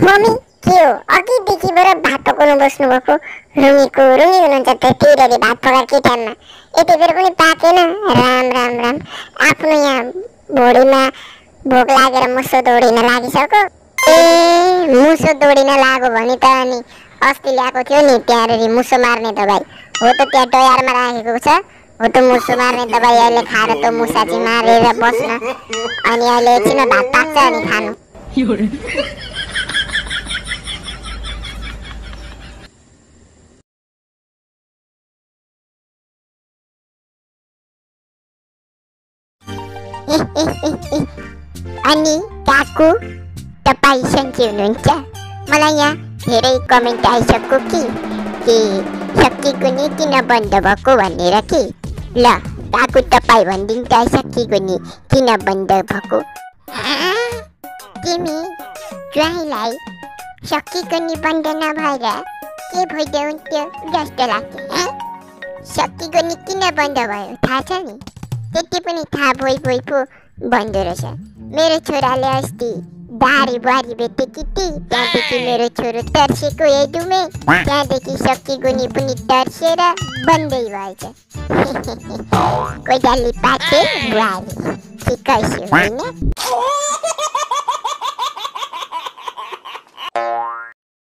Mummy के हो अघिदेखिबाट भात पकाउनु बस्नुभएको रुङीको रुङी हुनुहुन्छ त्यो टेरले भात पकाएको के टाइममा यति बेर पनि पाकेन राम राम राम आफ्नो यहाँ भोडीमा भोक लागेर मुसो दौडिन लागिसक्यो मुसो दौडिन लाग्यो भने त अनि अस्ति ल्याएको थियो नि त्यहाँनेरि मुसो मार्ने दबाई हो त त्यहाँ टयारमा राखेको छ हो त मुसो मार्ने दबाई अहिले खाएर त मुसा चाहिँ मारेर बस्न अनि अहिले एकछिनमा भात पाक्छ अनि खानु अनि काकु तपाईँ सन्चै हुनुहुन्छ मलाई यहाँ धेरै कमेन्ट आइसक्यो कि शक्तिको नि किन बन्द भएको भनेर कि ल काकु तपाईँ भनिदिनु त शक्तिको नि किन बन्द भएको तिमी ज्वाइँलाई शक्तिको नि बन्द नभएर के भइदियो हुन्थ्यो जस्तो लाग्छ शक्तिको नि किन बन्द भयो थाहा छ नि त्यति पनि थाहा भइ पो बन्दो रहेछ मेरो छोराले अस्ति बारी बारी भेटे कि त्यहाँदेखि मेरो छोरो तर्सेको हेदुमे त्यहाँदेखि शक्तिको नि पनि तर्सेर बन्दै भएछ कोइडाली पाके बुहारी सिकाइसु होइन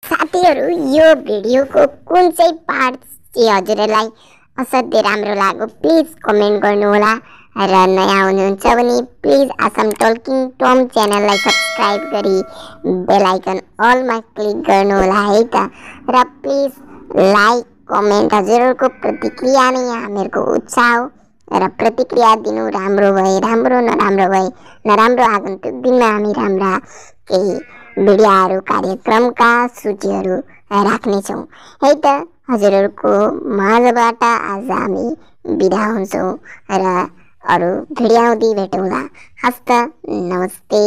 साथीहरू यो भिडियोको कुन चाहिँ पार्ट चाहिँ हजुरहरूलाई असाध्यै राम्रो लाग्यो प्लिज कमेन्ट गर्नुहोला र नयाँ हुनुहुन्छ भने प्लिज आसाम टल्किङ टम च्यानललाई सब्सक्राइब गरी बेल आइकन अलमा क्लिक गर्नुहोला है त र प्लिज लाइक कमेन्ट हजुरहरूको प्रतिक्रिया नै हामीहरूको उत्साह हो र प्रतिक्रिया दिनु राम्रो भए राम्रो नराम्रो भए नराम्रो आगन्तुक दिनमा हामी राम्रा केही भिडियोहरू कार्यक्रमका सूचीहरू राख्नेछौँ है त हजुरहरूको माझबाट आज हामी बिदा हुन्छौँ र अरू भिडियो आउँदै भेटौँला हस्त नमस्ते।